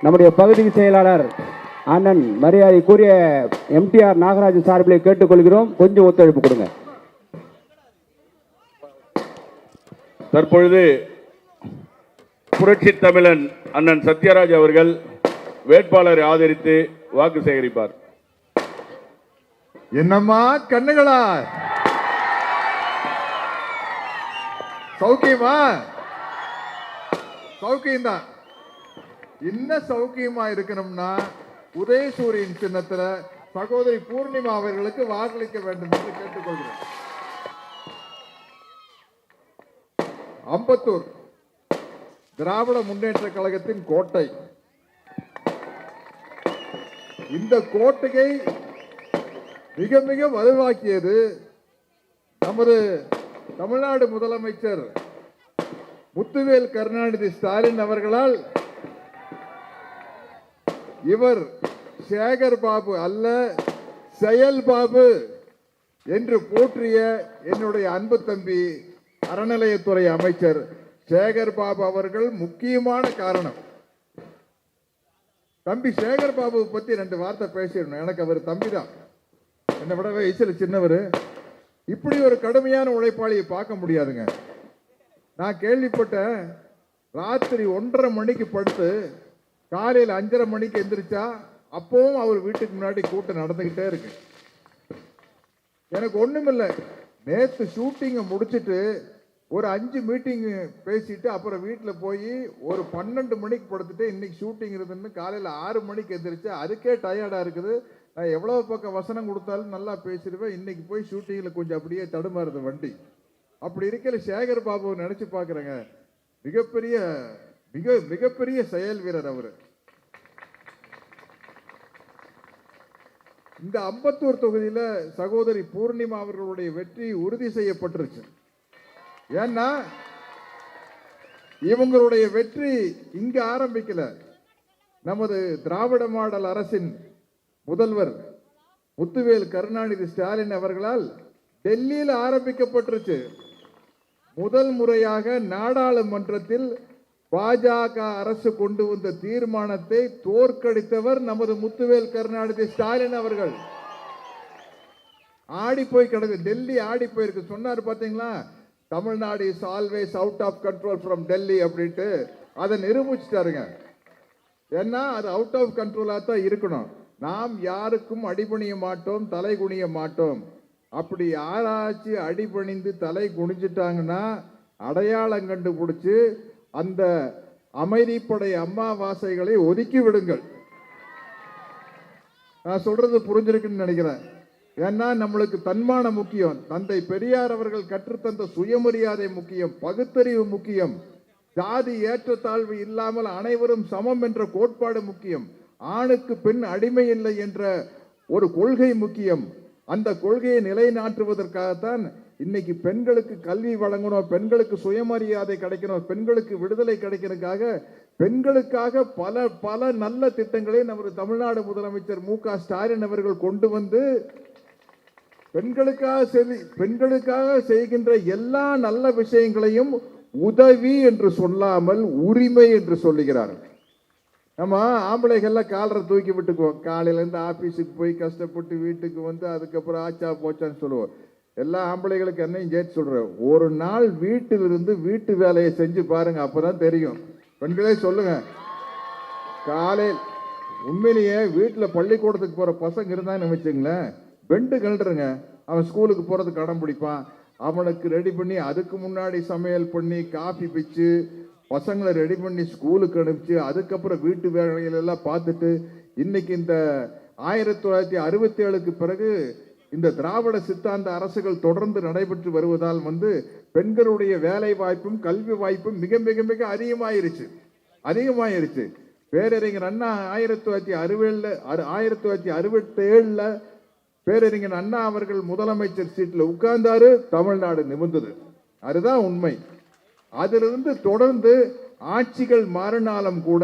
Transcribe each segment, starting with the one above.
நம்முடைய பகுதி செயலாளர் அண்ணன் மரியாதைக்குரிய எம்டிஆர் நாகராஜ் சார்பிலே கேட்டுக்கொள்கிறோம். கொஞ்சம் ஒத்துழைப்பு கொடுங்க. தற்பொழுது புரட்சி தமிழன் அண்ணன் சத்யராஜ் அவர்கள் வேட்பாளரை ஆதரித்து வாக்கு சேகரிப்பார். என்னம்மா கண்ணுகளா, சௌக்கியமா? சௌக்கியம்தான். என்ன சௌக்கியமா இருக்கணும்னா உதயசூரியன் சின்னத்துல சகோதரி பூர்ணிமா அவர்களுக்கு வாக்களிக்க வேண்டும் என்று கேட்டுக்கொள்கிறேன். அம்பத்தூர் திராவிட முன்னேற்ற கழகத்தின் கோட்டை. இந்த கோட்டையை மிக மிக வலுவாக்கியது நமது தமிழ்நாடு முதலமைச்சர் முத்துவேல் கருணாநிதி ஸ்டாலின் அவர்களால். இவர் சேகர் பாபு அல்ல, செயல் பாபு என்று போற்றிய என்னுடைய அன்பு தம்பி அறநிலையத்துறை அமைச்சர் சேகர் பாபு அவர்கள் முக்கியமான காரணம். தம்பி சேகர் பாபு பத்தி 2 வார்த்தை பேசிடணும். எனக்கு அவர் தம்பி தான், என்னை விட வயசில் சின்னவர். இப்படி ஒரு கடுமையான உழைப்பாளியை பார்க்க முடியாதுங்க. நான் கேள்விப்பட்டேன், ராத்திரி 1:30 மணிக்கு படுத்து காலையில் 5:30 மணிக்கு எந்திரிச்சா அப்பவும் அவர் வீட்டுக்கு முன்னாடி கூட்டம் நடந்துகிட்டே இருக்கு. எனக்கு ஒண்ணுமில்லை, நேற்று ஷூட்டிங்கை முடிச்சுட்டு ஒரு 5 மீட்டிங் பேசிட்டு அப்புறம் வீட்டில் போய் ஒரு 12 மணிக்கு படுத்துட்டு இன்னைக்கு ஷூட்டிங் இருந்துன்னு காலையில் 6 மணிக்கு எந்திரிச்சு அதுக்கே டயர்டாக இருக்குது. நான் எவ்வளோ பக்கம் வசனம் கொடுத்தாலும் நல்லா பேசிடுவேன். இன்னைக்கு போய் ஷூட்டிங்கில் கொஞ்சம் அப்படியே தடுமாறுது வண்டி. அப்படி இருக்கிற சேகர் பாபுவை நினைச்சு பார்க்குறேங்க. மிகப்பெரிய செயல் வீரர் அவர். இந்த அம்பத்தூர் தொகுதியில் சகோதரி பூர்ணிமா அவர்களுடைய வெற்றி உறுதி செய்யப்பட்டிருச்சு. ஏன்னா இவங்களுடைய வெற்றி இங்க ஆரம்பிக்கல. நமது திராவிட மாடல் அரசின் முதல்வர் முத்துவேல் கருணாநிதி ஸ்டாலின் அவர்களால் டெல்லியில் ஆரம்பிக்கப்பட்டிருச்சு. முதல் முறையாக நாடாளுமன்றத்தில் பாஜக அரசு கொண்டு வந்த தீர்மானத்தை தோற்கடித்தவர் நமது முத்துவேல் கருணாநிதி ஸ்டாலின் அவர்கள். ஆடி போய் கிடக்கு, டெல்லி ஆடி போயிருக்கு. சொன்னார் பாத்தீங்களா, Tamil Nadu is always out of control from Delhi அப்படின்ட்டு அதை நிரூபிச்சுட்டாருங்க. ஏன்னா அது அவுட் ஆஃப் கண்ட்ரோலாக தான் இருக்கணும். நாம் யாருக்கும் அடிபணிய மாட்டோம், தலை குனிய மாட்டோம். அப்படி யாராச்சு அடிபணிந்து தலை குனிஞ்சிட்டாங்கன்னா அடையாளம் கண்டுபிடிச்சு அந்த அமைதிப்படை அம்மாவாசைகளை ஒதுக்கி விடுங்கள். நான் சொல்றது புரிஞ்சிருக்குன்னு நினைக்கிறேன். ஏன்னா நம்மளுக்கு தன்மானம் முக்கியம், தந்தை பெரியார் அவர்கள் கற்றுத்தந்த சுயமரியாதை முக்கியம், பகுத்தறிவு முக்கியம், ஜாதி ஏற்றத்தாழ்வு இல்லாமல் அனைவரும் சமம் என்ற கோட்பாடு முக்கியம், ஆணுக்கு பெண் அடிமை இல்லை என்ற ஒரு கொள்கை முக்கியம். அந்த கொள்கையை நிலைநாட்டுவதற்காகத்தான் இன்னைக்கு பெண்களுக்கு கல்வி வழங்கணும், பெண்களுக்கு சுயமரியாதை கிடைக்கணும், பெண்களுக்கு விடுதலை கிடைக்கிறதுக்காக பெண்களுக்காக பல பல நல்ல திட்டங்களை நமது தமிழ்நாடு முதலமைச்சர் மு.க. ஸ்டாலின் அவர்கள் கொண்டு வந்து பெண்களுக்காக செய்கின்ற எல்லா நல்ல விஷயங்களையும் உதவி என்று சொல்லாமல் உரிமை என்று சொல்லுகிறார்கள். நம்ம ஆம்பளைகள்லாம் காலரை தூக்கி விட்டுக்குவோம். காலையிலேருந்து ஆஃபீஸுக்கு போய் கஷ்டப்பட்டு வீட்டுக்கு வந்து அதுக்கப்புறம் ஆச்சா போச்சான்னு சொல்லுவோம். எல்லா ஆம்பளைகளுக்கு என்னையும் சேர்த்து சொல்கிறேன், ஒரு நாள் வீட்டிலிருந்து வீட்டு வேலையை செஞ்சு பாருங்க, அப்போதான் தெரியும். பெண்களே சொல்லுங்க, காலையில் உண்மையிலேயே வீட்டில் பள்ளிக்கூடத்துக்கு போகிற பசங்க இருந்தான்னு வச்சுங்களேன், பெண்டு கழட்டுருங்க. அவன் ஸ்கூலுக்கு போகிறதுக்கு அடம் பிடிப்பான். அவனுக்கு ரெடி பண்ணி அதுக்கு முன்னாடி சமையல் பண்ணி காஃபி பிச்சு பசங்களை ரெடி பண்ணி ஸ்கூலுக்கு அனுப்பிச்சு அதுக்கப்புறம் வீட்டு வேலைகளெல்லாம் பார்த்துட்டு இன்னைக்கு இந்த 1967க்கு பிறகு இந்த திராவிட சித்தாந்த அரசுகள் தொடர்ந்து நடைபெற்று வருவதால் பெண்களுடைய வேலை வாய்ப்பும் கல்வி வாய்ப்பும் மிக மிக மிக அதிகமாயிருச்சு. பேரறிஞர் அண்ணா 1967 பேரறிஞர் அண்ணா அவர்கள் முதலமைச்சர் சீட்டில் உட்கார்ந்தாரு, தமிழ்நாடு நிமிர்ந்தது. அதுதான் உண்மை. அதிலிருந்து தொடர்ந்து ஆட்சிகள் மாறினாலும் கூட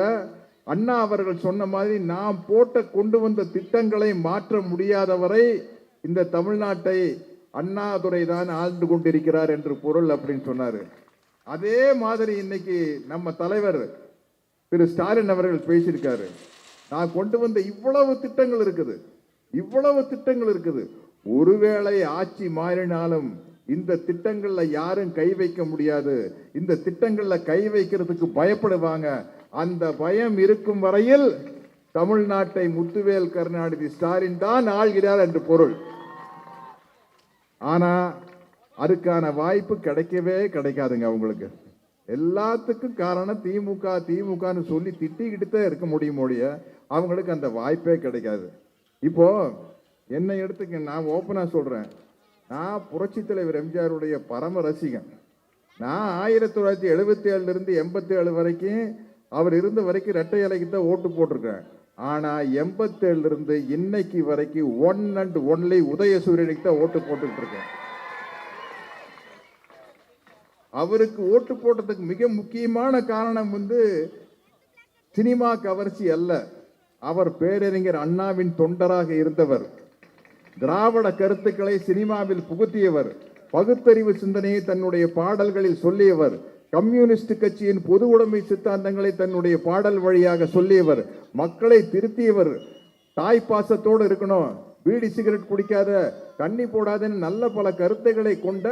அண்ணா அவர்கள் சொன்ன மாதிரி நாம் கொண்டு வந்த திட்டங்களை மாற்ற முடியாதவரை இந்த தமிழ்நாட்டை அண்ணாதுரை தான் ஆழ்ந்து கொண்டிருக்கிறார் என்று பொருள் அப்படின்னு சொன்னாரு. அதே மாதிரி இன்னைக்கு நம்ம தலைவர் திரு ஸ்டாலின் அவர்கள் பேசியிருக்காரு. நான் கொண்டு வந்த இவ்வளவு திட்டங்கள் இருக்குது, இவ்வளவு திட்டங்கள் இருக்குது. ஒருவேளை ஆட்சி மாறினாலும் இந்த திட்டங்கள்ல யாரும் கை வைக்க முடியாது. இந்த திட்டங்கள்ல கை வைக்கிறதுக்கு பயப்படுவாங்க. அந்த பயம் இருக்கும் வரையில் தமிழ்நாட்டை முத்துவேல் கருணாநிதி ஸ்டாலின் தான் ஆள்கிறார் என்று பொருள். ஆனா அதுக்கான வாய்ப்பு கிடைக்கவே கிடைக்காதுங்க அவங்களுக்கு. எல்லாத்துக்கும் காரணம் திமுக திமுகன்னு சொல்லி திட்டிக்கிட்டு தான் இருக்க முடியும் ஒழிய அவங்களுக்கு அந்த வாய்ப்பே கிடைக்காது. இப்போ என்னை எடுத்துக்க, நான் ஓப்பனா சொல்றேன், நான் புரட்சி தலைவர் எம்ஜிஆருடைய பரம ரசிகன். நான் 1977 இருந்து 87 வரைக்கும் அவர் இருந்த வரைக்கும் இரட்டை இலைக்கு தான் ஓட்டு போட்டிருக்கேன். ஆனா 87 இருந்து இன்னைக்கு வரைக்கும் ஒன் அண்ட் ஒன்லி உதயசூரியனுக்கு தான் ஓட்டு போட்டுக்கிட்டு இருக்கேன். அவருக்கு ஓட்டு போட்டதுக்கு மிக முக்கியமான காரணம் சினிமா கவர்ச்சி அல்ல. அவர் பேரறிஞர் அண்ணாவின் தொண்டராக இருந்தவர். திராவிட கருத்துக்களை சினிமாவில் புகுத்தியவர். பகுத்தறிவு சிந்தனையை தன்னுடைய பாடல்களில் சொல்லியவர். கம்யூனிஸ்ட் கட்சியின் பொது உடைமை சித்தாந்தங்களை தன்னுடைய பாடல் வழியாக சொல்லியவர். மக்களை திருத்தியவர். தாய் பாசத்தோடு இருக்கணும், பீடி சிகரெட் குடிக்காத, தண்ணி போடாதன்னு நல்ல பல கருத்துக்களை கொண்ட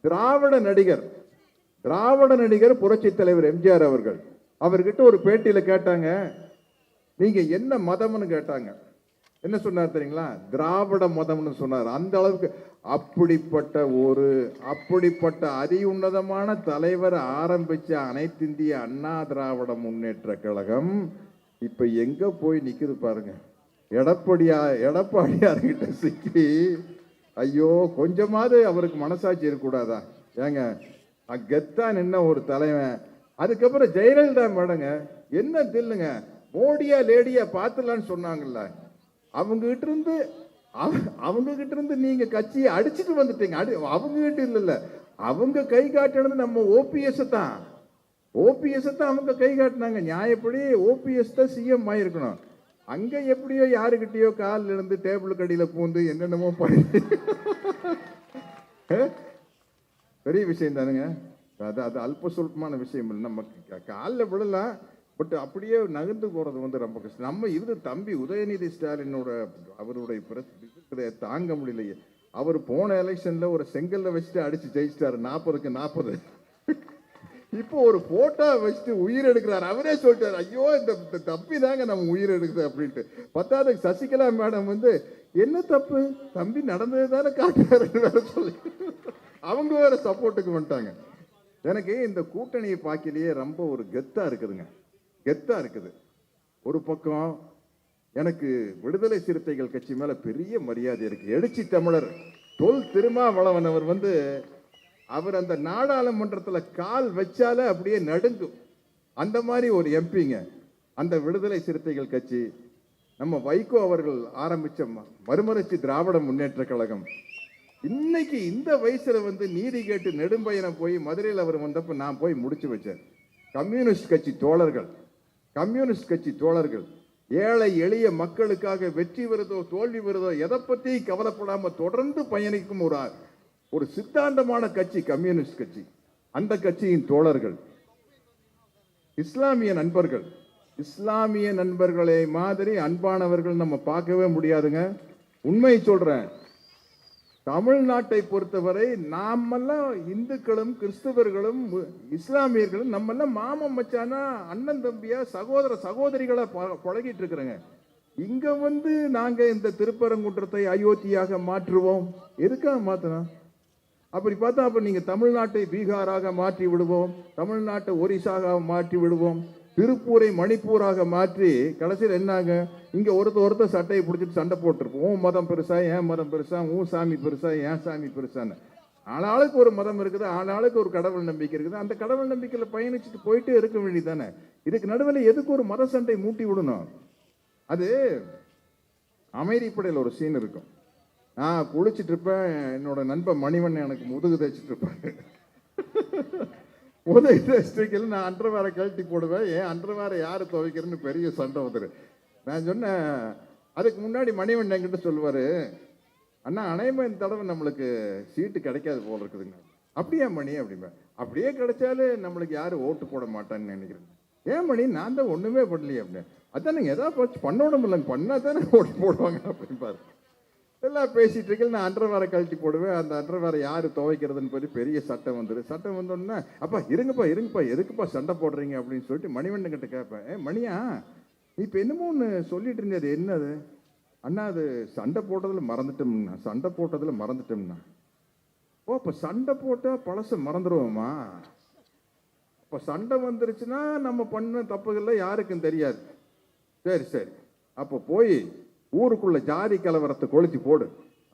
திராவிட நடிகர் புரட்சி தலைவர் எம்ஜிஆர் அவர்கள். அவர்கிட்ட ஒரு பேட்டியில கேட்டாங்க, நீங்க என்ன மதம்னு கேட்டாங்க. என்ன சொன்னார் தெரியுங்களா? திராவிட மதம்னு சொன்னார். அந்த அளவுக்கு அப்படிப்பட்ட அதிஉன்னதமான தலைவர் ஆரம்பிச்ச அனைத்திந்திய அண்ணா திராவிட முன்னேற்ற கழகம் இப்ப எங்க போய் நிக்குது பாருங்க. எடப்பாடியார்கிட்ட சிக்கி, ஐயோ கொஞ்சமாவது அவருக்கு மனசாட்சி இருக்கக்கூடாதா? ஏங்க கெத்தா நின்ன ஒரு தலைவன். அதுக்கப்புறம் ஜெயலலிதா மேடங்க என்ன தில்லுங்க, மோடியா லேடியா பார்த்துலான்னு சொன்னாங்கல்ல, அவங்க கிட்ட இருந்து நீங்க கட்சியை அடிச்சுட்டு வந்துட்டீங்க. அவங்க கிட்ட இல்ல, அவங்க கை காட்டினது நம்ம ஓபிஎஸ் தான் அவங்க கை காட்டினாங்க. நியாயப்படி ஓபிஎஸ் தான் சிஎம் ஆயிருக்கணும். அங்க எப்படியோ யாருக்கிட்டயோ காலில் இருந்து டேபிள் கடியில பூந்து என்னென்னமோ பண்ணி பெரிய விஷயம் தானுங்க. அது அல்ப சொல்பமான விஷயம் இல்லை. நம்ம காலில் விடலாம், பட் அப்படியே நகர்ந்து போறது ரொம்ப கஷ்டம். நம்ம தம்பி உதயநிதி ஸ்டாலினோட அவருடைய தாங்க முடியலையே. அவர் போன எலெக்ஷன்ல ஒரு செங்கல்ல வச்சுட்டு அடிச்சு ஜெயிச்சிட்டாரு 40க்கு 40. இப்போ ஒரு போட்டோ வச்சுட்டு உயிர் எடுக்கிறார். அவரே சொல்லிட்டாரு, ஐயோ இந்த தம்பி தாங்க நம்ம உயிர் எடுக்குது அப்படின்ட்டு. பத்தாவது சசிகலா மேடம் என்ன தப்பு தம்பி நடந்தது தானே காட்டுறாருன்னு வேற சொல்லி அவங்க வேற சப்போர்ட்டுக்கு வந்துட்டாங்க. எனக்கு இந்த கூட்டணியை பார்க்கலையே ரொம்ப ஒரு கெத்தா இருக்குது. ஒரு பக்கம் எனக்கு விடுதலை சிறுத்தைகள் கட்சி மேல பெரிய மரியாதை இருக்கு. எழுச்சி தமிழர் தொல் திருமாவளவன் அவர் அந்த நாடாளுமன்றத்தில் கால் வச்சாலே அப்படியே நடுங்கும். அந்த மாதிரி ஒரு எம்பிங்க அந்த விடுதலை சிறுத்தைகள் கட்சி. நம்ம வைகோ அவர்கள் ஆரம்பிச்ச மறுமலர்ச்சி திராவிட முன்னேற்ற கழகம் இன்னைக்கு இந்த வயசுல நீதி கேட்டு நெடும்பயணம் போய் மதுரையில் அவர் வந்தப்ப நான் போய் முடிச்சு வச்சேன். கம்யூனிஸ்ட் கட்சி தோழர்கள் ஏழை எளிய மக்களுக்காக வெற்றி வருதோ தோல்வி வருதோ எதை பத்தி கவலைப்படாம தொடர்ந்து பயணிக்கும் ஒரு சித்தாந்தமான கட்சி கம்யூனிஸ்ட் கட்சி. அந்த கட்சியின் தோழர்கள் இஸ்லாமிய நண்பர்களை மாதிரி அன்பானவர்கள் நம்ம பார்க்கவே முடியாதுங்க. உண்மை சொல்றேன். தமிழ்நாட்டை பொறுத்தவரை நாமெல்லாம் இந்துக்களும் கிறிஸ்தவர்களும் இஸ்லாமியர்களும் நம்மெல்லாம் மாமன் மச்சானா அண்ணன் தம்பியா சகோதர சகோதரிகளா பழகிட்டு இருக்கிறோங்க. இங்க நாங்க இந்த திருப்பரங்குன்றத்தை அயோத்தியாக மாற்றுவோம். எதுக்காக மாத்தணும்? அப்படி பார்த்தா அப்ப நீங்க தமிழ்நாட்டை பீகாராக மாற்றி விடுவோம், தமிழ்நாட்டை ஒரிசாக மாற்றி விடுவோம், திருப்பூரை மணிப்பூராக மாற்றி கடைசியில் என்னாங்க, இங்க ஒருத்தர் சட்டையை பிடிச்சிட்டு சண்டை போட்டிருப்போம். உன் மதம் பெருசா, என் மதம் பெருசா, உன் சாமி பெருசா, என் சாமி பெருசான்னு. ஆளாளுக்கு ஒரு மதம் இருக்குது, ஆளாளுக்கு ஒரு கடவுள் நம்பிக்கை இருக்குது. அந்த கடவுள் நம்பிக்கையில பயணிச்சுட்டு போயிட்டே இருக்க வேண்டியதானே. இதுக்கு நடுவில் எதுக்கு ஒரு மத சண்டை மூட்டி விடணும்? அது அமைதிப்படையில் ஒரு சீன் இருக்கும். நான் குளிச்சுட்டு இருப்பேன், என்னோட நண்பன் மணிவண்ணன் எனக்கு முதுகு தைச்சிட்டு இருப்பாரு. உதவி தேய்ச்சிட்டு நான் அன்றவாரை கழட்டி போடுவேன். ஏன் அன்றவாரை யாரு துவைக்கிறேன்னு பெரிய சண்டை வந்துரு. நான் சொன்னேன், அதுக்கு முன்னாடி மணிவண்ணன் என்கிட்ட சொல்லுவாரு, அண்ணா அனைவன் இந்த தடவை நம்மளுக்கு சீட்டு கிடைக்காது போல இருக்குதுங்க. அப்படியே மணி அப்படிம்பேன். அப்படியே கிடைச்சாலும் நம்மளுக்கு யாரும் ஓட்டு போட மாட்டான்னு நினைக்கிறேன். ஏன் மணி நான் தான் ஒண்ணுமே பண்ணலையே அப்படின்னு. அதான் நீங்க ஏதாவது பண்ணணும் இல்லைங்க, பண்ணா தானே ஓட்டு போடுவாங்க அப்படின்பாரு. எல்லாம் பேசிட்டு இருக்க நான் அண்டர்வேரை கழட்டி போடுவேன். அந்த அண்டர்வேரை யாரு துவைக்கிறதுன்னு சொல்லி பெரிய சட்டம் வந்துடும். சட்டம் வந்தோடனே அப்பா இருங்கப்பா எதுக்குப்பா சண்டை போடுறீங்க அப்படின்னு சொல்லிட்டு மணிவண்ணன் கிட்ட கேட்பேன். மணியா இப்ப என்னமோ ஒன்று சொல்லிட்டு இருந்தே, அது என்னது அண்ணா? அது சண்டை போட்டதுல மறந்துட்டோம்னா. ஓ அப்ப சண்டை போட்டா பழச மறந்துடுவோமா? அப்ப சண்டை வந்துருச்சுன்னா நம்ம பண்ண தப்புகள்ல யாருக்கும் தெரியாது. சரி அப்ப போய் ஊருக்குள்ள ஜாதி கலவரத்தை கொளுத்தி போடு,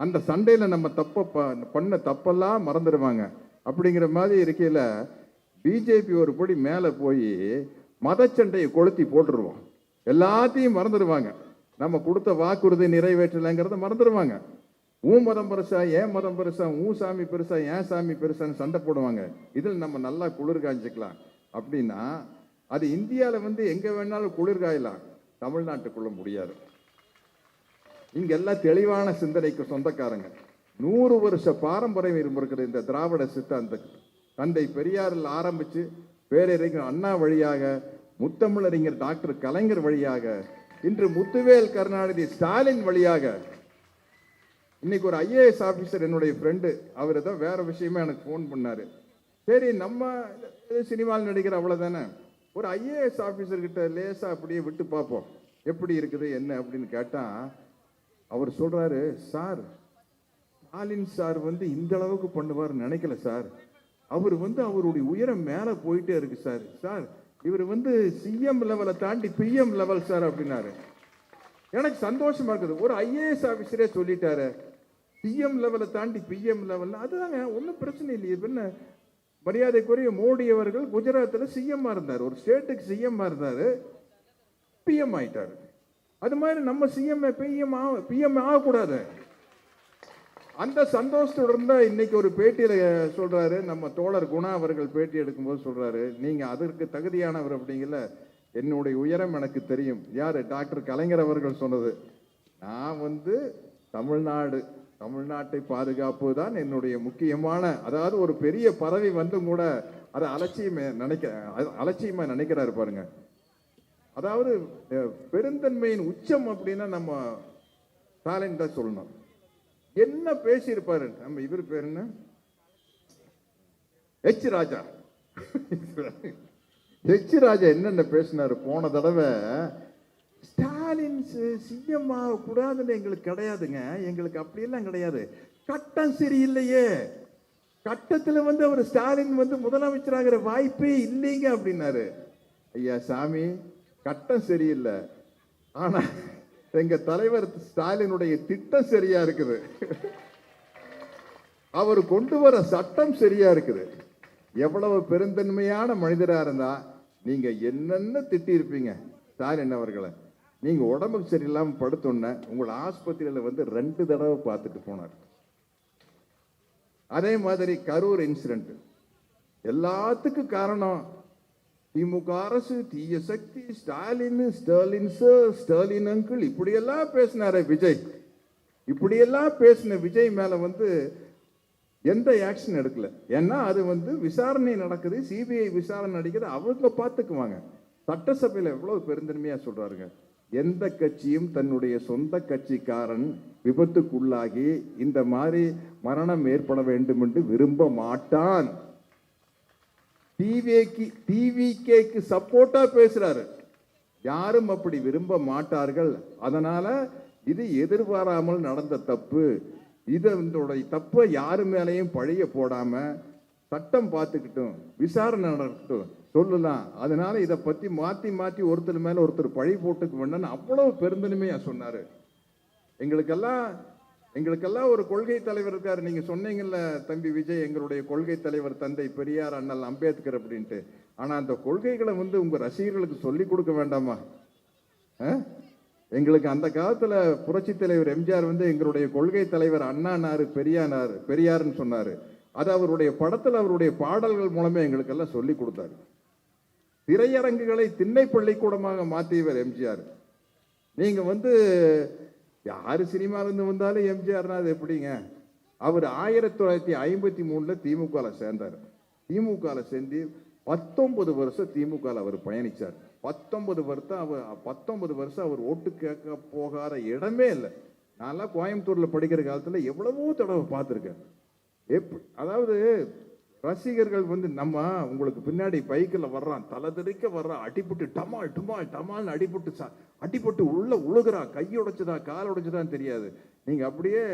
அந்த சண்டையில நம்ம பண்ண தப்பெல்லாம் மறந்துடுவாங்க அப்படிங்கிற மாதிரி இருக்கையில பிஜேபி ஒரு படி மேல போய் மத சண்டையை கொளுத்தி போட்டுருவோம், எல்லாத்தையும் மறந்துடுவாங்க. நம்ம கொடுத்த வாக்குறுதி நிறைவேற்றலைங்கிறத மறந்துடுவாங்க. உன் மதம் பெருசா ஏன் மதம் பெருசா, உன் சாமி பெருசா ஏன் சாமி பெருசான்னு சண்டை போடுவாங்க. இதில் நம்ம நல்லா குளிர் காய்ச்சிக்கலாம் அப்படின்னா அது இந்தியாவில் எங்க வேணாலும் குளிர் காயலாம், தமிழ்நாட்டுக்குள்ள முடியாது. இங்க எல்லாம் தெளிவான சிந்தனைக்கு சொந்தக்காரங்க. 100 வருஷ பாரம்பரியம் இருக்கிற இந்த திராவிட சித்தாந்த தந்தை பெரியாரில் ஆரம்பிச்சு பேரறிஞர் அண்ணா வழியாக, முத்தமிழறிஞர் டாக்டர் கலைஞர் வழியாக, இன்று முத்துவேல் கருணாநிதி ஸ்டாலின் வழியாக, இன்னைக்கு ஒரு ஐஏஎஸ் ஆபீசர் என்னுடைய ஃப்ரெண்டு, அவர் தான் வேற விஷயமா எனக்கு ஃபோன் பண்ணாரு. சரி நம்ம சினிமாவில் நடிக்கிற அவ்வளவுதானே, ஒரு ஐஏஎஸ் ஆபீசர் கிட்ட லேசா அப்படியே விட்டு பார்ப்போம் எப்படி இருக்குது என்ன அப்படின்னு கேட்டா அவர் சொல்றாரு, சார் ஸ்டாலின் சார் இந்த அளவுக்கு பண்ணுவார் நினைக்கல சார், அவர் அவருடைய உயரம் மேல போயிட்டே இருக்கு சார், சார் இவர் சிஎம் லெவலை தாண்டி பிஎம் லெவல் சார் அப்படின்னாரு. எனக்கு சந்தோஷமா இருக்குது. ஒரு ஐஏஎஸ் ஆபீசரே சொல்லிட்டாரு சிஎம் லெவலை தாண்டி பிஎம் லெவல், அதுதாங்க ஒன்றும் பிரச்சனை இல்லையே. என்ன மரியாதைக்குரிய மோடி அவர்கள் குஜராத்தில் சிஎம் இருந்தார், ஒரு ஸ்டேட்டுக்கு சிஎம் இருந்தாரு, பிஎம் ஆயிட்டாரு. அது மாதிரி நம்ம சிஎம் பிஎம் ஆகக்கூடாது. அந்த சந்தோஷத்தோட இருந்தா இன்னைக்கு ஒரு பேட்டியில சொல்றாரு, நம்ம தோழர் குணா அவர்கள் பேட்டி எடுக்கும்போது சொல்றாரு, நீங்க அதற்கு தகுதியானவர் அப்படிங்கல. என்னுடைய உயரம் எனக்கு தெரியும். யாரு? டாக்டர் கலைஞர் அவர்கள் சொன்னது. நான் தமிழ்நாட்டை பாதுகாப்பு தான் என்னுடைய முக்கியமான, அதாவது ஒரு பெரிய பதவி கூட அதை அலட்சியமா நினைக்கிறாரு பாருங்க. அதாவது பெருந்தன்மையின் உச்சம் அப்படின்னா நம்ம ஸ்டாலின் தான் சொல்லணும். என்ன பேசியிருப்பாரு நம்ம, இவர் பேரு என்ன, எச் ராஜா. எச் ராஜா என்னென்ன பேசினாரு போன தடவை, ஸ்டாலின் சிஎம் ஆகக்கூடாதுன்னு எங்களுக்கு கிடையாதுங்க, எங்களுக்கு அப்படியெல்லாம் கிடையாது, கட்டம் சரியில்லையே, கட்டத்துல அவர் ஸ்டாலின் முதலமைச்சராகிற வாய்ப்பே இல்லைங்க அப்படின்னாரு. ஐயா சாமி, கட்டம் சரியில்லை, ஆனா எங்க தலைவர் ஸ்டாலினுடைய திட்டம் சரியா இருக்குது, அவர் கொண்டு வர சட்டம் சரியா இருக்குது. எவ்வளவு பெருந்தன்மையான மனிதரா இருந்தா நீங்க என்னென்ன திட்டி இருப்பீங்க ஸ்டாலின் அவர்களை. நீங்க உடம்புக்கு சரியில்லாம படுத்தோன்ன உங்களை ஆஸ்பத்திரியில 2 தடவை பார்த்துட்டு போனார். அதே மாதிரி கரூர் இன்சிடென்ட், எல்லாத்துக்கும் காரணம் திமுக அரசு, தீய சக்தி, ஸ்டாலின், ஸ்டாலின் அங்கிள், இப்படியெல்லாம் பேசினாரு விஜய். இப்படியெல்லாம் பேசின விஜய் மேல எந்த ஆக்ஷன் எடுக்கல. ஏன்னா அது விசாரணை நடக்குது, சிபிஐ விசாரணை நடக்குது, அவங்க பார்த்துக்குவாங்க. சட்டசபையில் எவ்வளவு பெருந்தன்மையா சொல்றாருங்க. எந்த கட்சியும் தன்னுடைய சொந்த கட்சிக்காரன் விபத்துக்குள்ளாகி இந்த மாதிரி மரணம் ஏற்பட வேண்டும் என்று விரும்ப மாட்டான். டிவிகேக்கு சப்போர்ட்டா பேசுறாரு, யாரும் அப்படி விரும்ப மாட்டார்கள். அதனால இது எதிர்பாராமல் நடந்த தப்பு, இதனுடைய தப்பை யாரு மேலையும் பழிய போடாம சட்டம் பார்த்துக்கிட்டும், விசாரணை நடக்கட்டும் சொல்லலாம். அதனால இதை பத்தி மாத்தி ஒருத்தர் மேல ஒருத்தர் பழி போட்டுக்க வேண்டாம்னு அவ்வளவு பெருந்தன்மையா சொன்னாரு. எங்களுக்கெல்லாம் ஒரு கொள்கை தலைவர் இருக்காரு. நீங்க சொன்னீங்கல்ல தம்பி விஜய், எங்களுடைய கொள்கை தலைவர் தந்தை பெரியார், அண்ணல் அம்பேத்கர் அப்படின்ட்டு. ஆனா அந்த கொள்கைகளை உங்க ரசிகர்களுக்கு சொல்லி கொடுக்க வேண்டாமா? எங்களுக்கு அந்த காலத்துல புரட்சி தலைவர் எம்ஜிஆர் எங்களுடைய கொள்கை தலைவர் அண்ணானாரு, பெரியாருன்னு சொன்னாரு. அது அவருடைய படத்துல அவருடைய பாடல்கள் மூலமே எங்களுக்கெல்லாம் சொல்லி கொடுத்தாரு. திரையரங்குகளை திண்ணை பள்ளிக்கூடமாக மாற்றியவர் எம்ஜிஆர். நீங்க யாரு சினிமாவிலிருந்து வந்தாலும் எம்ஜிஆர்னா அது எப்படிங்க? அவர் 1953 திமுக சேர்ந்தார். திமுக சேர்ந்து 19 வருஷம் திமுக அவர் பயணிச்சார். 19 வருஷம் அவர் ஓட்டு கேட்க போகாத இடமே இல்லை. நான்லாம் கோயம்புத்தூர்ல படிக்கிற காலத்துல எவ்வளவோ தடவை பார்த்துருக்கேன். அதாவது ரசிகர்கள் வந்து நம்ம உங்களுக்கு பின்னாடி பைக்கில் வர்றான், தலை தெறிக்க வர்றான், அடிபட்டு டமால் டுமால் டமால்னு அடிபட்டு உள்ள உழுகுறான், கை உடைச்சதா கால் உடைச்சதான்னு தெரியாது. நீங்க அப்படியே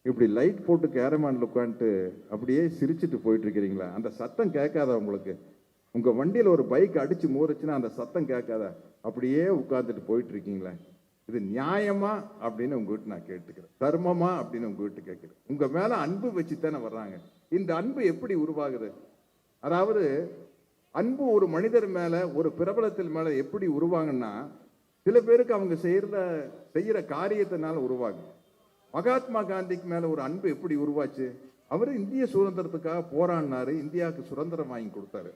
இப்படி லைட் போட்டு கேரமான்ல உட்காந்துட்டு அப்படியே சிரிச்சுட்டு போயிட்டு இருக்கிறீங்களா? அந்த சத்தம் கேட்காதா உங்களுக்கு? உங்க வண்டியில ஒரு பைக் அடிச்சு மோதுச்சுன்னா அந்த சத்தம் கேட்காதா? அப்படியே உட்கார்ந்துட்டு போயிட்டு இருக்கீங்களா? இது நியாயமா அப்படின்னு உங்ககிட்ட நான் கேட்டுக்கிறேன். தர்மமா அப்படின்னு உங்ககிட்ட கேட்கிறேன். உங்க மேல அன்பு வச்சுத்தானே வர்றாங்க. இந்த அன்பு எப்படி உருவாகுது? அதாவது அன்பு ஒரு மனிதர் மேல, ஒரு பிரபலத்தில் மேல எப்படி உருவாங்கன்னா, சில பேருக்கு அவங்க செய்யற காரியத்தினால உருவாகும். மகாத்மா காந்திக்கு மேல ஒரு அன்பு எப்படி உருவாச்சு? அவரு இந்திய சுதந்திரத்துக்காக போராடினாரு, இந்தியாவுக்கு சுதந்திரம் வாங்கி கொடுத்தாரு.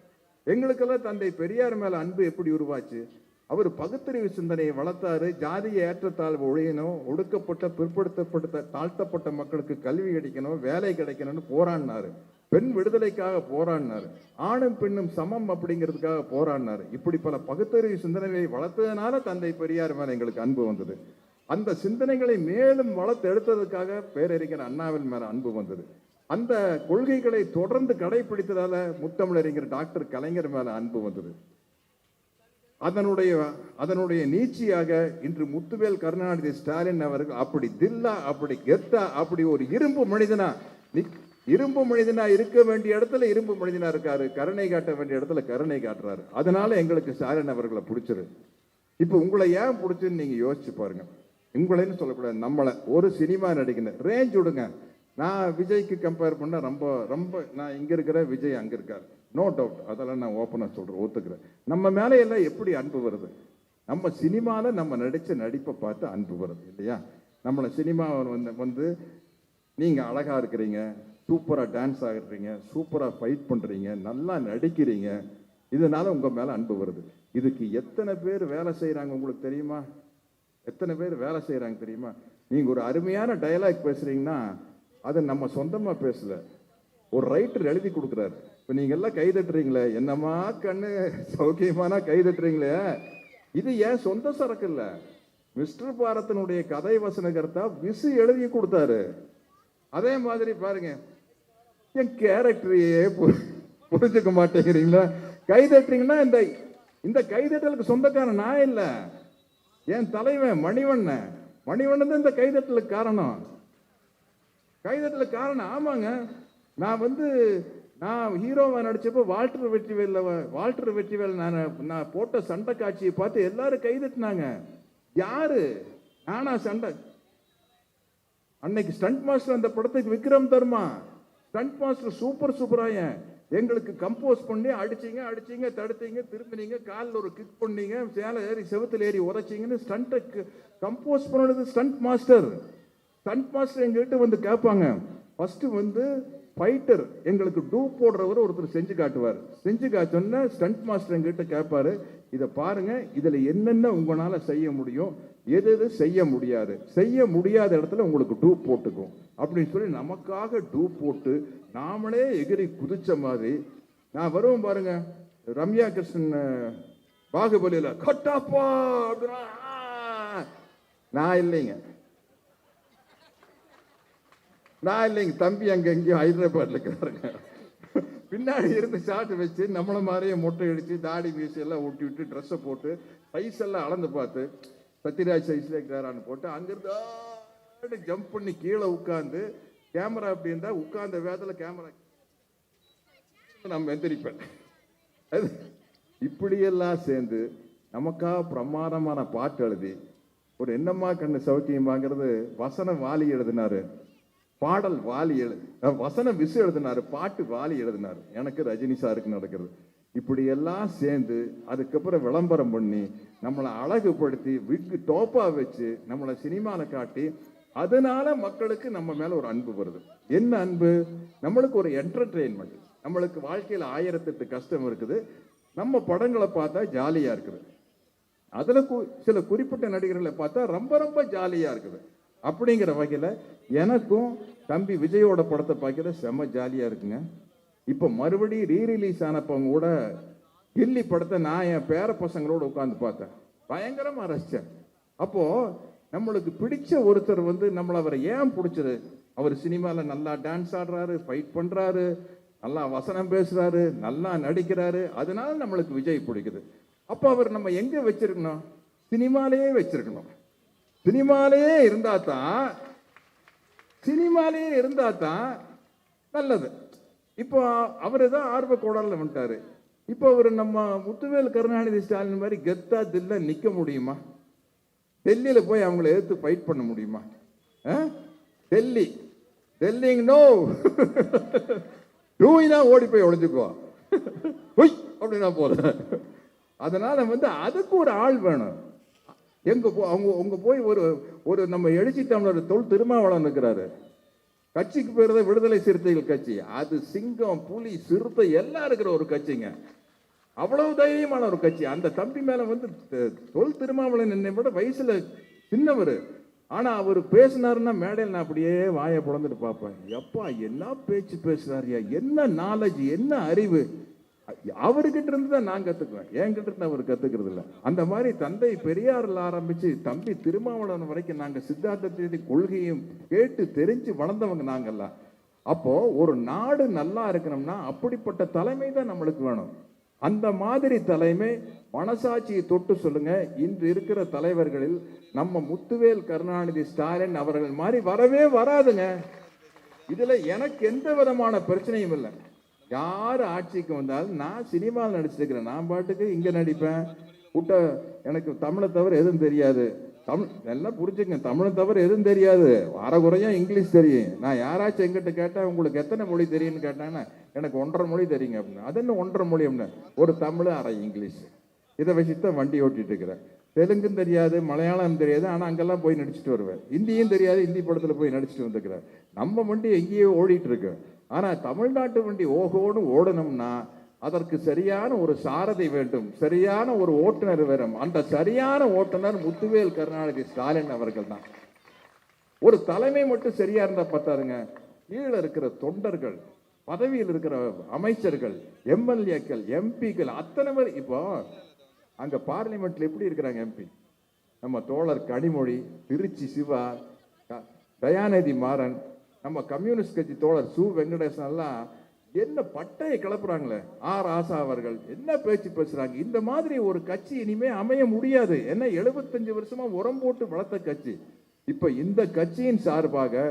எங்களுக்கெல்லாம் தந்தை பெரியார் மேல அன்பு எப்படி உருவாச்சு? அவர் பகுத்தறிவு சிந்தனையை வளர்த்தாரு. ஜாதிய ஏற்றத்தாழ்வு ஒழியணும், ஒடுக்கப்பட்ட பிற்படுத்தப்பட்ட தாழ்த்தப்பட்ட மக்களுக்கு கல்வி கிடைக்கணும், வேலை கிடைக்கணும்னு போராடினாரு. பெண் விடுதலைக்காக போராடினாரு. ஆணும் பெண்ணும் சமம் அப்படிங்கிறதுக்காக போராடினாரு. இப்படி பல பகுத்தறிவு சிந்தனைகளை வளர்த்ததுனால தந்தை பெரியார் மேல எங்களுக்கு அன்பு வந்தது. அந்த சிந்தனைகளை மேலும் வளர்த்து எடுத்ததுக்காக பேரறிஞர் அண்ணாவின் மேல அன்பு வந்தது. அந்த கொள்கைகளை தொடர்ந்து கடைபிடித்ததால முத்தமிழறிஞர் டாக்டர் கலைஞர் மேல அன்பு வந்தது. அதனுடைய நீட்சியாக இன்று முத்துவேல் கருணாநிதி ஸ்டாலின் அவர்கள் அப்படி தில்லா, அப்படி கெத்தா, அப்படி ஒரு இரும்பு மனிதனா இருக்க வேண்டிய இடத்துல இரும்பு மனிதனா இருக்காரு, கருணை காட்ட வேண்டிய இடத்துல கருணை காட்டுறாரு. அதனால எங்களுக்கு ஸ்டாலின் அவர்களை பிடிச்சிரு. இப்ப உங்களை ஏன் பிடிச்சுன்னு நீங்க யோசிச்சு பாருங்க. உங்களைன்னு சொல்லக்கூடாது, நம்மளை ஒரு சினிமா நடிக்கணும் ரேஞ்ச் விடுங்க. நான் விஜய்க்கு கம்பேர் பண்ண ரொம்ப ரொம்ப நான் இங்க இருக்கிற விஜய் அங்க இருக்காரு, நோ டவுட். அதெல்லாம் நான் ஓப்பனா சொல்றேன், ஒத்துக்கிறேன். நம்ம மேலே எல்லாம் எப்படி அன்பு வருது? நம்ம சினிமால நம்ம நடிச்ச நடிப்பை பார்த்து அன்பு வருது இல்லையா? நம்மளை சினிமா வந்து நீங்க அழகா இருக்கிறீங்க, சூப்பரா டான்ஸ் ஆடுறீங்க, சூப்பரா ஃபைட் பண்றீங்க, நல்லா நடிக்கிறீங்க, இதனால உங்க மேல அன்பு வருது. இதுக்கு எத்தனை பேர் வேலை செய்யறாங்க உங்களுக்கு தெரியுமா? எத்தனை பேர் வேலை செய்யறாங்க தெரியுமா? நீங்க ஒரு அருமையான டயலாக் பேசுறீங்கன்னா அது நம்ம சொந்தமா பேசல, ஒரு ரைட்டர் எழுதி கொடுக்குறாரு. இப்ப நீங்க எல்லாம் கை தட்டுறீங்களே, என்னமா கண்ணு சௌக்கியமானா கை தட்டுறீங்களே, இது ஏன் சொந்த சரக்கு இல்ல. மிஸ்டர் பாரதனுடைய கதை வசனகர்த்தா விசு எழுதி கொடுத்தாரு. அதே மாதிரி பாருங்க, என் கேரக்டரையே புரிஞ்சுக்க மாட்டேங்கிறீங்களா? கை தட்டுறீங்கன்னா இந்த கைதட்டலுக்கு சொந்தக்காரன் நான் இல்ல, என் தலைவன் மணிவண்ணன் தான் இந்த கைதட்டலுக்கு காரணம். கைதட்டலுக்கு காரணம் ஆமாங்க. நான் ஹீரோவா நடிச்சப்போ வால்டர் வெற்றிவேல் நான் போட்ட சண்டை காட்சியை பார்த்து எல்லாரும் கைதட்டினாங்க. யாரு? நானா சண்டை? அன்னைக்கு ஸ்டண்ட் மாஸ்டர் அந்த படத்துக்கு விக்ரம் தர்மா ஸ்டண்ட் மாஸ்டர் சூப்பராயன் எங்களுக்கு கம்போஸ் பண்ணி அடிச்சீங்க தடுத்தீங்க, திரும்பினீங்க, காலில் ஒரு கிக் பண்ணீங்க, சேலை ஏறி செவுத்துல ஏறி உரைச்சிங்கன்னு ஸ்டண்ட்டை கம்போஸ் பண்ணது ஸ்டண்ட் மாஸ்டர். ஸ்டண்ட் மாஸ்டர் எங்ககிட்ட வந்து கேட்பாங்க. ஃபர்ஸ்ட் வந்து ஃபைட்டர் எங்களுக்கு டூப் போடுறவர் ஒருத்தர் செஞ்சு காட்டுவார். செஞ்சு காட்டோன்னா ஸ்டண்ட் மாஸ்டர் எங்ககிட்ட கேட்பாரு, இதை பாருங்க, இதுல என்னென்ன உங்களால செய்ய முடியும், எது செய்ய முடியாது, செய்ய முடியாத இடத்துல உங்களுக்கு டூப் போட்டுக்கும் அப்படின்னு சொல்லி நமக்காக டூப் போட்டு நாமளே எகிரி குதிச்ச மாதிரி. நான் வருவேன் பாருங்க, ரம்யா கிருஷ்ணன் பாகுபலியில கட்டாப்பா அப்படின்னா நான் இல்லைங்க, தம்பி அங்க எங்கேயும் ஹைதராபாத்ல இருக்கிறாருங்க. பின்னாடி இருந்து ஷார்ட் வச்சு நம்மள மாதிரியே மொட்டை அடிச்சு தாடி மீசி எல்லாம் ஒட்டி விட்டு ட்ரெஸ்ஸை போட்டு சைஸ் எல்லாம் அளந்து பார்த்து சத்யராஜ் சைஸ்ல இருக்கிறாரான்னு போட்டு அங்கிருந்து ஜம்ப் பண்ணி கீழே உட்காந்து கேமரா அப்படி இருந்தா உட்கார்ந்த வேதத்துல கேமரா நம்ம எந்திரிப்பேன். இப்படியெல்லாம் சேர்ந்து நமக்கா பிரமாதமான பாட்டு எழுதி ஒரு என்னம்மா கண்ணு சௌக்கியமாங்கிறது வசனம் வாலி எழுதினாரு, பாடல் வாலி வசனம் விசு எழுதினாரு, பாட்டு வாலி எழுதினாரு. எனக்கு ரஜினி சாருக்கு நடக்கிறது. இப்படி எல்லாம் சேர்ந்து அதுக்கப்புறம் விளம்பரம் பண்ணி நம்மளை அழகுபடுத்தி விக்கு டோப்பா வச்சு நம்மளை சினிமாவில் காட்டி அதனால மக்களுக்கு நம்ம மேல ஒரு அன்பு வருது. என்ன அன்பு? நம்மளுக்கு ஒரு என்டர்டெயின்மெண்ட். நம்மளுக்கு வாழ்க்கையில் 1008 கஷ்டம் இருக்குது, நம்ம படங்களை பார்த்தா ஜாலியா இருக்குது. அதுல சில குறிப்பிட்ட நடிகர்களை பார்த்தா ரொம்ப ரொம்ப ஜாலியா இருக்குது. அப்படிங்கிற வகையில எனக்கும் தம்பி விஜயோட படத்தை பார்க்கிற செம்ம ஜாலியா இருக்குங்க. இப்போ மறுபடியும் ரீரிலீஸ் ஆனப்பவங்க கூட கில்லி படத்தை நான் என் பேர பசங்களோட உட்காந்து பார்த்தேன், பயங்கரமா ரசிச்சேன். அப்போ நம்மளுக்கு பிடிச்ச ஒருத்தர் நம்மள அவரை ஏன் பிடிச்சது? அவர் சினிமாவில் நல்லா டான்ஸ் ஆடுறாரு, ஃபைட் பண்றாரு, நல்லா வசனம் பேசுறாரு, நல்லா நடிக்கிறாரு, அதனால நம்மளுக்கு விஜய் பிடிக்குது. அப்போ அவர் நம்ம எங்க வச்சிருக்கணும்? சினிமாலேயே வச்சிருக்கணும். சினிமாலேயே இருந்தா தான் நல்லது. இப்போ அவரு தான் ஆர்வ கோளாறுல வந்துட்டாரு. இப்போ அவர் நம்ம முத்துவேல் கருணாநிதி ஸ்டாலின் மாதிரி கெத்தா தில்ல நிக்க முடியுமா? டெல்லியில போய் அவங்கள எதிர்த்து ஃபைட் பண்ண முடியுமா? டெல்லிங் நோ டூயினா ஓடி போய் ஒளிஞ்சுக்குவோம் அப்படின்னா போதும். அதனால அதுக்கு ஒரு ஆள் வேணும். அவங்க போய் ஒரு நம்ம எழுச்சி தமிழர் தொல் திருமாவளவன் இருக்கிறாரு, கட்சிக்கு பேர் தான் விடுதலை சிறுத்தைகள் கட்சி. அது சிங்கம், புலி, சிறுத்தை எல்லாம் இருக்கிற ஒரு கட்சிங்க. அவ்வளவு தைரியமான ஒரு கட்சி. அந்த தம்பி மேல தொல் திருமாவளவன் என்னை விட வயசுல சின்னவர். ஆனா அவர் பேசினாருன்னா மேடையில் நான் அப்படியே வாயை புலந்துட்டு பார்ப்பேன். எப்பா என்ன பேச்சு பேசுறாருயா, என்ன நாலேஜ், என்ன அறிவு. அவர்கிட்ட இருந்து தான் நான் கத்துக்குவேன், என்கிட்ட இருந்து அவர் கத்துக்கிறது இல்லை. அந்த மாதிரி தந்தை பெரியாரில் ஆரம்பிச்சு தம்பி திருமாவளவன் வரைக்கும் நாங்க சித்தாந்தத்தை கொள்கையும் கேட்டு தெரிஞ்சு வளர்ந்தவங்க நாங்கெல்லாம். அப்போ ஒரு நாடு நல்லா இருக்கணும்னா அப்படிப்பட்ட தலைமை தான் நம்மளுக்கு வேணும். அந்த மாதிரி தலைமை மனசாட்சியை தொட்டு சொல்லுங்க. இன்று இருக்கிற தலைவர்களில் நம்ம முத்துவேல் கருணாநிதி ஸ்டாலின் அவர்கள் மாதிரி வரவே வராதுங்க. இதுல எனக்கு எந்த விதமான பிரச்சனையும் இல்லை. யார் ஆட்சிக்கு வந்தாலும் நான் சினிமாவில் நடிச்சிருக்கிறேன், நான் பாட்டுக்கு இங்க நடிப்பேன். கூட்ட எனக்கு தமிழை தவிர எதுவும் தெரியாது. தமிழ் எல்லாம் புரிஞ்சுங்க, தமிழை தவிர எதுவும் தெரியாது. அறகுறையா இங்கிலீஷ் தெரியும். நான் யாராச்சும் எங்கிட்ட கேட்டா உங்களுக்கு எத்தனை மொழி தெரியும்னு கேட்டாங்கன்னா எனக்கு 1.5 மொழி தெரியுங்க அப்படின்னு. அது என்ன 1.5 மொழி அப்படின்னு? ஒரு தமிழ், அரை இங்கிலீஷ், இதை வச்சுதான் வண்டி ஓட்டிட்டு இருக்கிறேன். தெலுங்கும் தெரியாது, மலையாளம் தெரியாது, ஆனால் அங்கெல்லாம் போய் நடிச்சுட்டு வருவேன். ஹிந்தியும் தெரியாது, ஹிந்தி படத்தில் போய் நடிச்சுட்டு வந்துக்கிறேன். நம்ம வண்டி எங்கேயோ ஓடிட்டு இருக்கு. ஆனால் தமிழ்நாட்டு வண்டி ஓகோடு ஓடணும்னா அதற்கு சரியான ஒரு சாரதி வேண்டும், சரியான ஒரு ஓட்டுநர் வேணும். அந்த சரியான ஓட்டுநர் முத்துவேல் கருணாநிதி ஸ்டாலின் அவர்கள் தான். ஒரு தலைமை மட்டும் சரியா இருந்தா பார்த்தாருங்க, கீழே இருக்கிற தொண்டர்கள், பதவியில் இருக்கிற அமைச்சர்கள், எம்எல்ஏக்கள், எம்பிக்கள் அத்தனை பேர். இப்போ அங்க பார்லிமெண்ட்ல எப்படி இருக்கிறாங்க எம்பி? நம்ம தோழர் கனிமொழி, திருச்சி சிவா, தயாநிதி மாறன், நம்ம கம்யூனிஸ்ட் கட்சி தோழர் சு வெங்கடேசன் எல்லாம் என்ன பட்டையை கிளப்புறாங்களே. ஆர் ஆசா அவர்கள் என்ன பேச்சு பேசுறாங்க. இந்த மாதிரி ஒரு கட்சி இனிமே அமைய முடியாது. என்ன 75 வருஷமா உரம் போட்டு வளர்த்த கட்சி. இப்ப இந்த கட்சியின் சார்பாக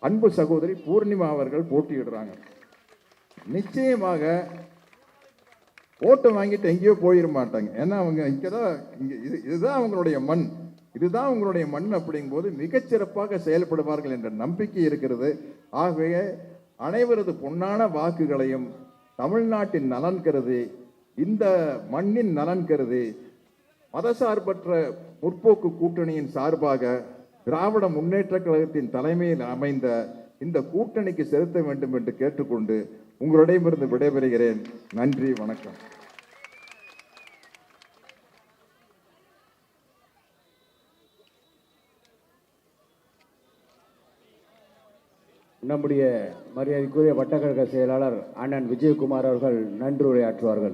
அன்பு சகோதரி பூர்ணிமா அவர்கள் போட்டியிடுறாங்க. நிச்சயமாக ஓட்டு வாங்கிட்டு எங்கேயோ போயிட மாட்டாங்க. ஏன்னா அவங்க இங்கதான், இதுதான் அவங்களுடைய மண், இதுதான் உங்களுடைய மண். அப்படிங்கும் போது மிகச்சிறப்பாக செயல்படுவார்கள் என்ற நம்பிக்கை இருக்கிறது. ஆகவே அனைவரது பொன்னான வாக்குகளையும் தமிழ்நாட்டின் நலன் கருதி, இந்த மண்ணின் நலன் கருதி, மதசார்பற்ற முற்போக்கு கூட்டணியின் சார்பாக திராவிட முன்னேற்ற கழகத்தின் தலைமையில் அமைந்த இந்த கூட்டணிக்கு செலுத்த வேண்டும் என்று கேட்டுக்கொண்டு உங்களிடமிருந்து விடைபெறுகிறேன். நன்றி, வணக்கம். நம்முடைய மரியாதைக்குரிய வட்டக்கழக செயலாளர் அண்ணன் விஜயகுமார் அவர்கள் நன்றி உரையாற்றுவார்கள்.